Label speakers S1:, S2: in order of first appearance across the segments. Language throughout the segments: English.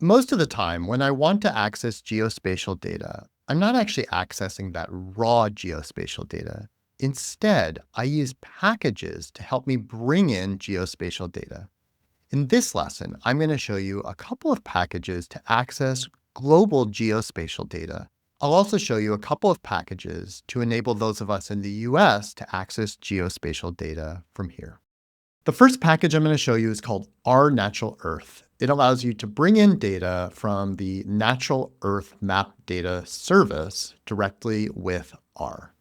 S1: Most of the time, when I want to access geospatial data, I'm not actually accessing that raw geospatial data. Instead, I use packages to help me bring in geospatial data. In this lesson, I'm going to show you a couple of packages to access global geospatial data. I'll also show you a couple of packages to enable those of us in the US to access geospatial data from here. The first package I'm going to show you is called Our Natural Earth. It allows you to bring in data from the Natural Earth Map Data Service directly with R.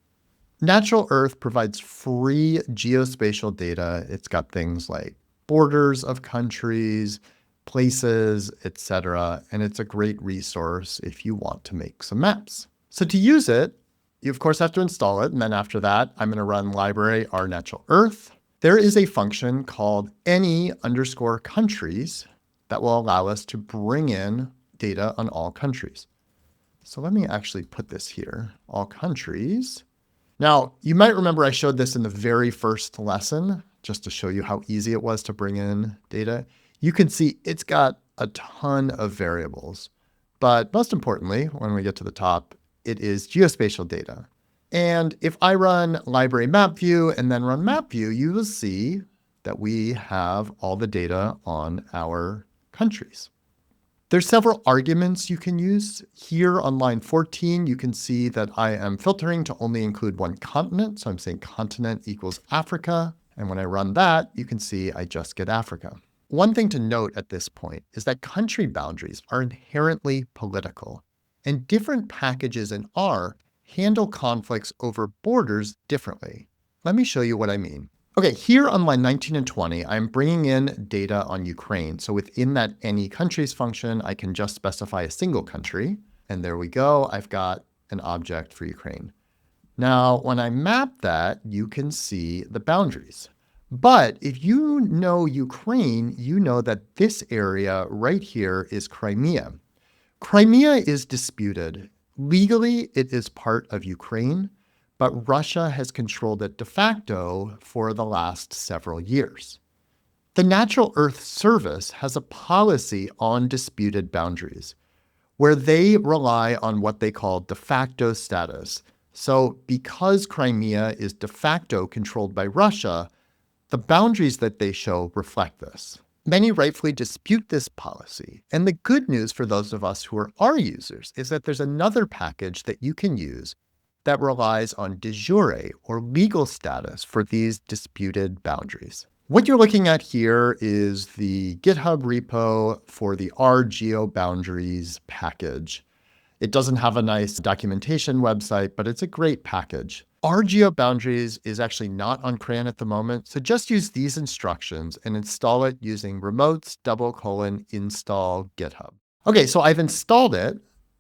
S1: Natural Earth provides free geospatial data. It's got things like borders of countries, places, etc. And it's a great resource if you want to make some maps. So to use it, you of course have to install it. And then after that, I'm going to run library Our Natural Earth. There is a function called any_countries that will allow us to bring in data on all countries. So let me actually put this here, all countries. Now, you might remember I showed this in the very first lesson, just to show you how easy it was to bring in data. You can see it's got a ton of variables. But most importantly, when we get to the top, it is geospatial data. And if I run library map view and then run map view, you will see that we have all the data on our countries. There's several arguments you can use. Here on line 14, you can see that I am filtering to only include one continent. So I'm saying continent equals Africa. And when I run that, you can see I just get Africa. One thing to note at this point is that country boundaries are inherently political, and different packages in R handle conflicts over borders differently. Let me show you what I mean. Okay, here on line 19 and 20, I'm bringing in data on Ukraine. So within that any countries function, I can just specify a single country. And there we go. I've got an object for Ukraine. Now, when I map that, you can see the boundaries. But if you know Ukraine, you know that this area right here is Crimea. Crimea is disputed. Legally, it is part of Ukraine, but Russia has controlled it de facto for the last several years. The Natural Earth Service has a policy on disputed boundaries, where they rely on what they call de facto status. So because Crimea is de facto controlled by Russia, the boundaries that they show reflect this. Many rightfully dispute this policy. And the good news for those of us who are R users is that there's another package that you can use that relies on de jure or legal status for these disputed boundaries. What you're looking at here is the GitHub repo for the R Geo Boundaries package. It doesn't have a nice documentation website, but it's a great package. Our Geo Boundaries is actually not on CRAN at the moment, so just use these instructions and install it using remotes ;install GitHub. Okay, so I've installed it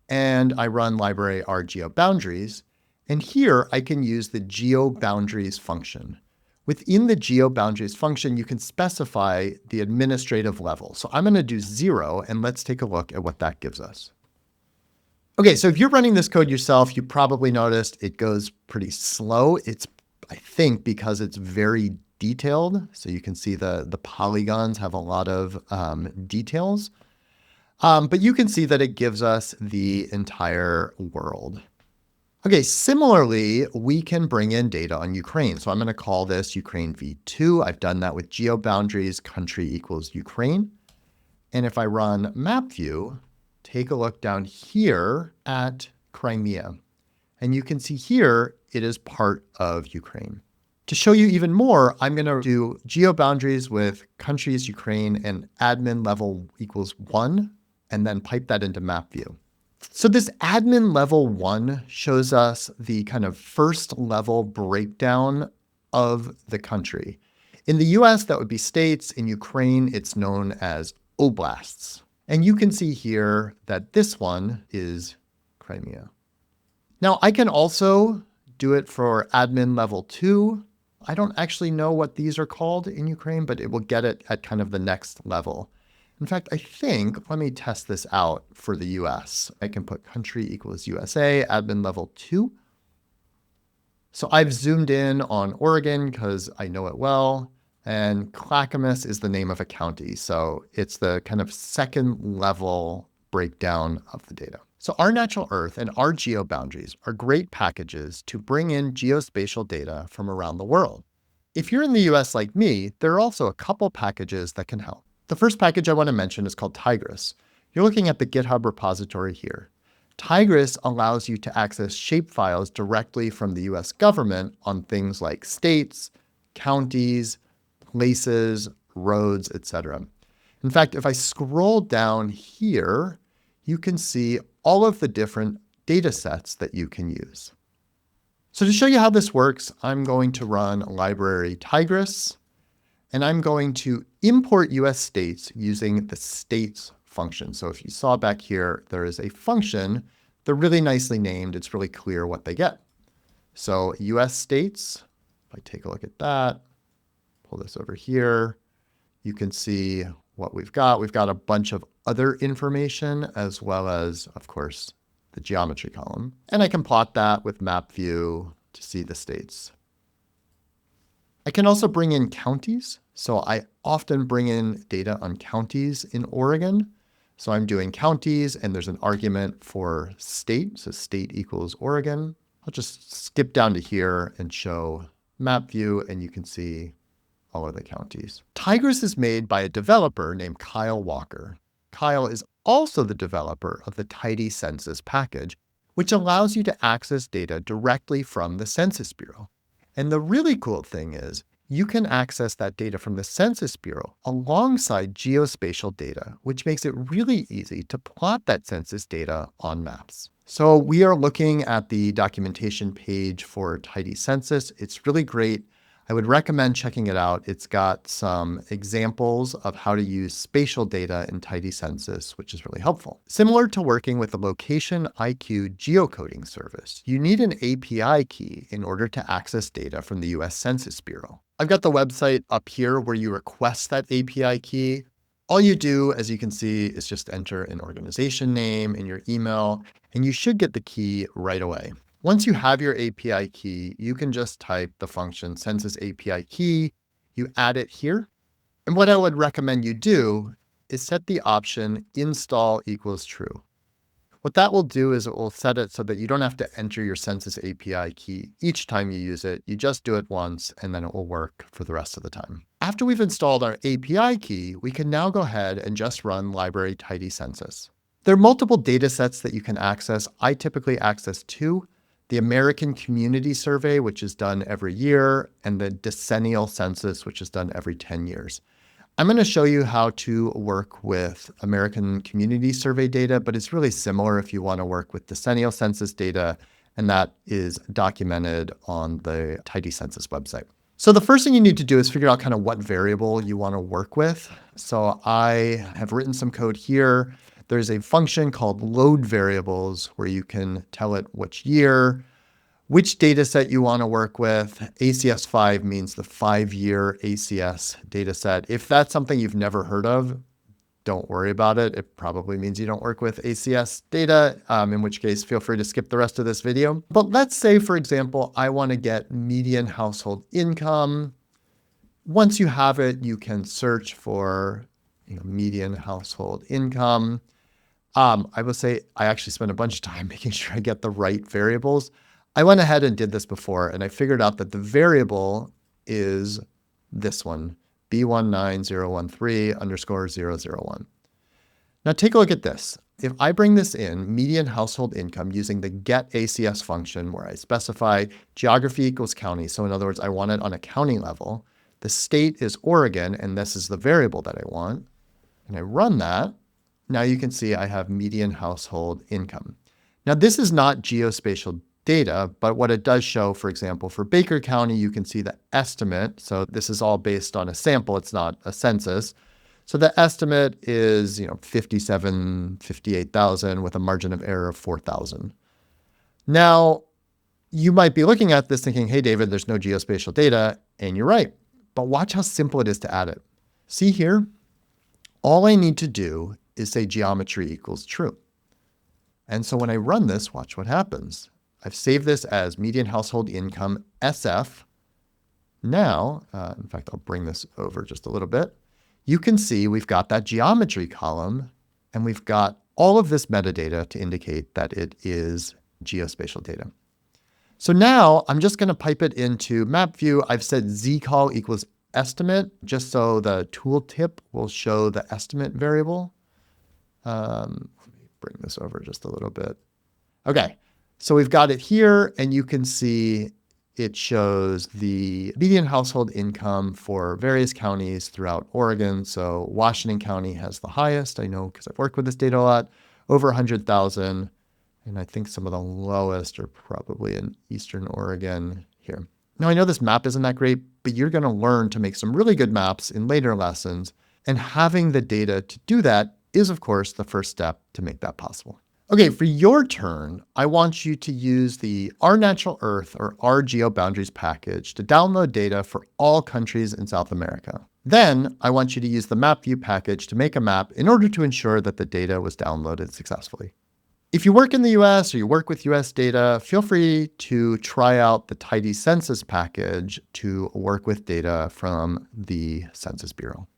S1: and I run library R Geo Boundaries, and here I can use the Geo Boundaries function. Within the Geo Boundaries function, you can specify the administrative level. So I'm going to do 0, and let's take a look at what that gives us. Okay, so if you're running this code yourself, you probably noticed it goes pretty slow. It's, I think, because it's very detailed. So you can see the polygons have a lot of details. But you can see that it gives us the entire world. Okay, similarly, we can bring in data on Ukraine. So I'm going to call this Ukraine v2. I've done that with Geo Boundaries, country equals Ukraine. And if I run map view, take a look down here at Crimea. And you can see here, it is part of Ukraine. To show you even more, I'm going to do Geo Boundaries with countries Ukraine and admin level equals 1, and then pipe that into map view. So this admin level 1 shows us the kind of first level breakdown of the country. In the US, that would be states. In Ukraine, it's known as oblasts. And you can see here that this one is Crimea. Now, I can also do it for admin level 2. I don't actually know what these are called in Ukraine, but it will get it at kind of the next level. In fact, I think, let me test this out for the US. I can put country equals USA, admin level 2. So I've zoomed in on Oregon because I know it well. And Clackamas is the name of a county. So it's the kind of second level breakdown of the data. So our natural Earth and our geo boundaries are great packages to bring in geospatial data from around the world. If you're in the US like me, there are also a couple packages that can help. The first package I want to mention is called Tigris. You're looking at the GitHub repository here. Tigris allows you to access shapefiles directly from the US government on things like states, counties, places, roads, etc. In fact, if I scroll down here, you can see all of the different data sets that you can use. So to show you how this works, I'm going to run library Tigris, and I'm going to import US states using the states function. So if you saw back here, there is a function. They're really nicely named. It's really clear what they get. So US states, if I take a look at that, pull this over here, you can see what we've got. We've got a bunch of other information as well as, of course, the geometry column. And I can plot that with map view to see the states. I can also bring in counties. So I often bring in data on counties in Oregon. So I'm doing counties and there's an argument for state. So state equals Oregon. I'll just skip down to here and show map view and you can see all of the counties. Tigris is made by a developer named Kyle Walker. Kyle is also the developer of the Tidy Census package, which allows you to access data directly from the Census Bureau. And the really cool thing is you can access that data from the Census Bureau alongside geospatial data, which makes it really easy to plot that census data on maps. So we are looking at the documentation page for Tidy Census. It's really great. I would recommend checking it out. It's got some examples of how to use spatial data in Tidy Census, which is really helpful. Similar to working with the Location IQ geocoding service, you need an API key in order to access data from the US Census Bureau. I've got the website up here where you request that API key. All you do, as you can see, is just enter an organization name and your email, and you should get the key right away. Once you have your API key, you can just type the function census API key, you add it here. And what I would recommend you do is set the option install equals true. What that will do is it will set it so that you don't have to enter your census API key each time you use it. You just do it once and then it will work for the rest of the time. After we've installed our API key, we can now go ahead and just run library tidy census. There are multiple data sets that you can access. I typically access two. The American Community Survey, which is done every year, and the decennial census, which is done every 10 years. I'm going to show you how to work with American Community Survey data, but it's really similar if you want to work with decennial census data, and that is documented on the Tidy Census website. So the first thing you need to do is figure out kind of what variable you want to work with. So I have written some code here. There's a function called load variables where you can tell it which year, which data set you want to work with. ACS5 means the 5-year ACS data set. If that's something you've never heard of, don't worry about it. It probably means you don't work with ACS data, in which case feel free to skip the rest of this video. But let's say, for example, I want to get median household income. Once you have it, you can search for median household income. I will say I actually spent a bunch of time making sure I get the right variables. I went ahead and did this before, and I figured out that the variable is this one, B19013_001. Now take a look at this. If I bring this in, median household income, using the getACS function where I specify geography equals county, so in other words, I want it on a county level, the state is Oregon, and this is the variable that I want, and I run that, now you can see I have median household income. Now this is not geospatial data, but what it does show, for example, for Baker County, you can see the estimate. So this is all based on a sample. It's not a census. So the estimate is, 58,000 with a margin of error of 4,000. Now, you might be looking at this thinking, hey, David, there's no geospatial data. And you're right. But watch how simple it is to add it. See here? All I need to do is say geometry equals true. And so when I run this, watch what happens. I've saved this as median household income SF. now, in fact, I'll bring this over just a little bit. You can see we've got that geometry column, and we've got all of this metadata to indicate that it is geospatial data. So now I'm just going to pipe it into map view. I've said zcall equals estimate, just so the tooltip will show the estimate variable. Let me bring this over just a little bit. Okay, so we've got it here, and you can see it shows the median household income for various counties throughout Oregon. So Washington County has the highest, I know because I've worked with this data a lot, over 100,000. And I think some of the lowest are probably in Eastern Oregon here. Now, I know this map isn't that great, but you're going to learn to make some really good maps in later lessons. And having the data to do that is, of course, the first step to make that possible. Okay, for your turn, I want you to use the Our Natural Earth or our Geo Boundaries package to download data for all countries in South America. Then I want you to use the Map View package to make a map in order to ensure that the data was downloaded successfully. If you work in the US or you work with US data, feel free to try out the Tidy Census package to work with data from the Census Bureau.